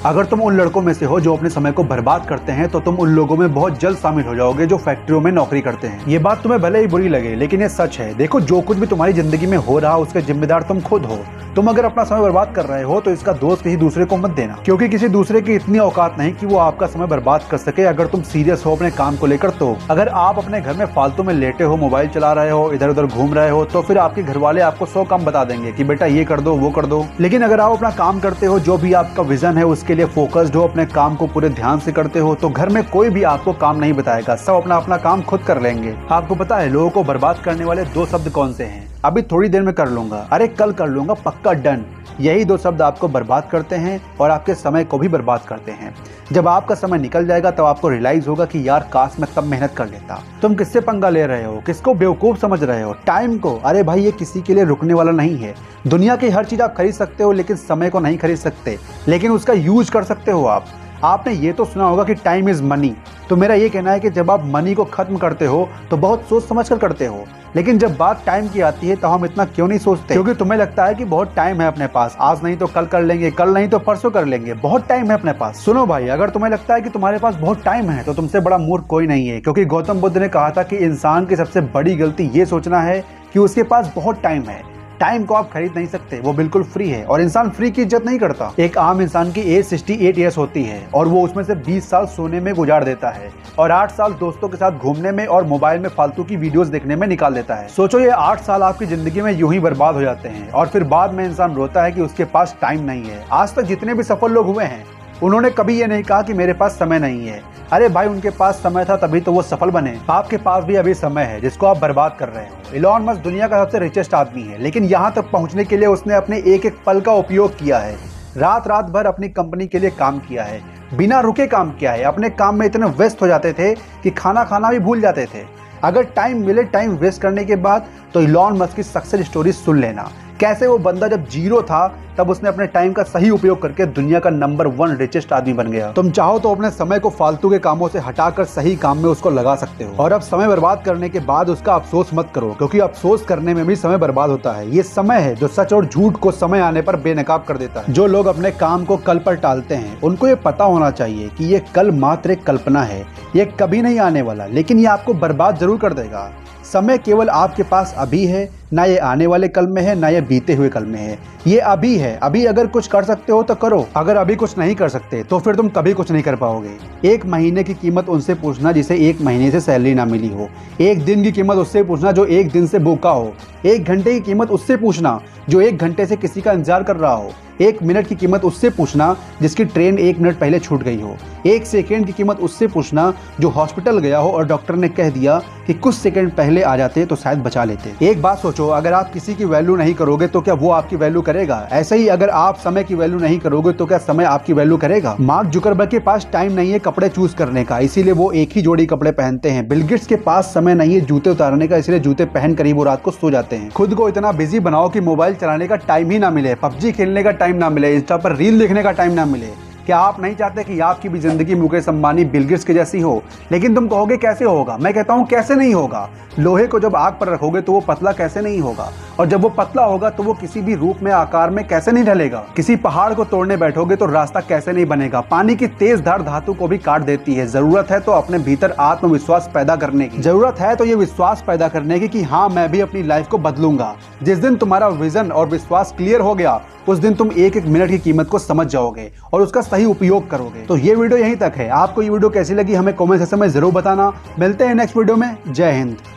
अगर तुम उन लड़कों में से हो जो अपने समय को बर्बाद करते हैं तो तुम उन लोगों में बहुत जल्द शामिल हो जाओगे जो फैक्ट्रियों में नौकरी करते हैं। ये बात तुम्हें भले ही बुरी लगे लेकिन ये सच है। देखो, जो कुछ भी तुम्हारी जिंदगी में हो रहा उसके जिम्मेदार तुम खुद हो। तुम अगर अपना समय बर्बाद कर रहे हो तो इसका दोष किसी दूसरे को मत देना, क्योंकि किसी दूसरे की इतनी औकात नहीं कि वो आपका समय बर्बाद कर सके। अगर तुम सीरियस हो अपने काम को लेकर तो अगर आप अपने घर में फालतू में लेटे हो, मोबाइल चला रहे हो, इधर उधर घूम रहे हो, तो फिर आपके घर वाले आपको 100 काम बता देंगे कि बेटा ये कर दो, वो कर दो। लेकिन अगर आप अपना काम करते हो, जो भी आपका विजन है उसके लिए फोकस्ड हो, अपने काम को पूरे ध्यान से करते हो, तो घर में कोई भी आपको काम नहीं बताएगा। सब अपना अपना काम खुद कर लेंगे। आपको पता है लोगों को बर्बाद करने वाले 2 शब्द कौन से हैं? अभी थोड़ी देर में कर लूंगा, अरे कल कर लूंगा, पक्का, डन। यही 2 शब्द आपको बर्बाद करते हैं और आपके समय को भी बर्बाद करते हैं। जब आपका समय निकल जाएगा तब आपको रियलाइज होगा कि यार काश मैं तब मेहनत कर लेता। तुम किससे पंगा ले रहे हो? किसको बेवकूफ समझ रहे हो? टाइम को। अरे भाई, ये किसी के लिए रुकने वाला नहीं है। दुनिया की हर चीज आप खरीद सकते हो लेकिन समय को नहीं खरीद सकते, लेकिन उसका यूज कर सकते हो आप। आपने ये तो सुना होगा कि टाइम इज मनी। तो मेरा ये कहना है कि जब आप मनी को खत्म करते हो तो बहुत सोच समझ कर करते हो, लेकिन जब बात टाइम की आती है तो हम इतना क्यों नहीं सोचते? क्योंकि तुम्हें लगता है कि बहुत टाइम है अपने पास, आज नहीं तो कल कर लेंगे, कल नहीं तो परसों कर लेंगे, बहुत टाइम है अपने पास। सुनो भाई, अगर तुम्हें लगता है कि तुम्हारे पास बहुत टाइम है तो तुमसे बड़ा मूर्ख कोई नहीं है, क्योंकि गौतम बुद्ध ने कहा था कि इंसान की सबसे बड़ी गलती ये सोचना है कि उसके पास बहुत टाइम है। टाइम को आप खरीद नहीं सकते, वो बिल्कुल फ्री है और इंसान फ्री की इज्जत नहीं करता। एक आम इंसान की एज 68 ईयर्स होती है और वो उसमें से 20 साल सोने में गुजार देता है और 8 साल दोस्तों के साथ घूमने में और मोबाइल में फालतू की वीडियोस देखने में निकाल देता है। सोचो, ये 8 साल आपकी जिंदगी में यूं ही बर्बाद हो जाते हैं और फिर बाद में इंसान रोता है कि उसके पास टाइम नहीं है। आज तक जितने भी सफल लोग हुए हैं उन्होंने कभी ये नहीं कहा कि मेरे पास समय नहीं है। अरे भाई, उनके पास समय था तभी तो वो सफल बने। आपके पास भी अभी समय है जिसको आप बर्बाद कर रहे हो। इलॉन मस्क दुनिया का सबसे रिचेस्ट आदमी है, लेकिन यहाँ तक पहुँचने के लिए उसने अपने एक एक पल का उपयोग किया है। रात रात भर अपनी कंपनी के लिए काम किया है, बिना रुके काम किया है। अपने काम में इतने व्यस्त हो जाते थे कि खाना खाना भी भूल जाते थे। अगर टाइम मिले टाइम वेस्ट करने के बाद तो इलॉन मस्क की सक्सेस स्टोरी सुन लेना। कैसे वो बंदा जब जीरो था तब उसने अपने टाइम का सही उपयोग करके दुनिया का नंबर 1 रिचेस्ट आदमी बन गया। तुम चाहो तो अपने समय को फालतू के कामों से हटाकर सही काम में उसको लगा सकते हो। और अब समय बर्बाद करने के बाद उसका अफसोस मत करो, क्योंकि अफसोस करने में भी समय बर्बाद होता है। ये समय है जो सच और झूठ को समय आने पर बेनकाब कर देता है। जो लोग अपने काम को कल पर टालते हैं उनको ये पता होना चाहिए कि ये कल मात्र एक कल्पना है, ये कभी नहीं आने वाला, लेकिन ये आपको बर्बाद जरूर कर देगा। समय केवल आपके पास अभी है, ना ये आने वाले कल में है, ना ये बीते हुए कल में है। ये अभी है। अभी अगर कुछ कर सकते हो तो करो, अगर अभी कुछ नहीं कर सकते तो फिर तुम कभी कुछ नहीं कर पाओगे। 1 महीने की कीमत उनसे पूछना जिसे 1 महीने से सैलरी ना मिली हो। 1 दिन की कीमत उससे पूछना जो 1 दिन से भूखा हो। 1 घंटे की कीमत उससे पूछना जो 1 घंटे से किसी का इंतजार कर रहा हो। 1 मिनट की कीमत उससे पूछना जिसकी ट्रेन 1 मिनट पहले छूट गई हो। 1 सेकेंड की कीमत उससे पूछना जो हॉस्पिटल गया हो और डॉक्टर ने कह दिया कि कुछ सेकंड पहले आ जाते तो शायद बचा लेते। एक बात सोचो, अगर आप किसी की वैल्यू नहीं करोगे तो क्या वो आपकी वैल्यू करेगा? ऐसे ही अगर आप समय की वैल्यू नहीं करोगे तो क्या समय आपकी वैल्यू करेगा? मार्क जुकरबर्ग के पास टाइम नहीं है कपड़े चूज करने का, इसीलिए वो एक ही जोड़ी कपड़े पहनते हैं। बिल गेट्स के पास समय नहीं है जूते उतारने का, इसलिए जूते पहन कर ही वो रात को सो जाते हैं। खुद को इतना बिजी बनाओ कि मोबाइल चलाने का टाइम ही ना मिले, पबजी खेलने का टाइम ना मिले, इंस्टा पर रील देखने का टाइम ना मिले। क्या आप नहीं चाहते कि आपकी भी जिंदगी मुकेश अंबानी, बिल गेट्स की जैसी हो? लेकिन तुम कहोगे कैसे होगा? मैं कहता हूँ कैसे नहीं होगा। लोहे को जब आग पर रखोगे तो वो पतला कैसे नहीं होगा, और जब वो पतला होगा तो वो किसी भी रूप में, आकार में कैसे नहीं ढलेगा। किसी पहाड़ को तोड़ने बैठोगे तो रास्ता कैसे नहीं बनेगा। पानी की तेज धार धातु को भी काट देती है। जरूरत है तो अपने भीतर आत्मविश्वास पैदा करने की, जरूरत है तो ये विश्वास पैदा करने की कि हाँ, मैं भी अपनी लाइफ को बदलूंगा। जिस दिन तुम्हारा विजन और विश्वास क्लियर हो गया उस दिन तुम 1-1 मिनट की कीमत को समझ जाओगे और उसका सही उपयोग करोगे। तो ये वीडियो यहीं तक है। आपको ये वीडियो कैसी लगी हमें कमेंट सेक्शन में जरूर बताना। मिलते हैं नेक्स्ट वीडियो में। जय हिंद।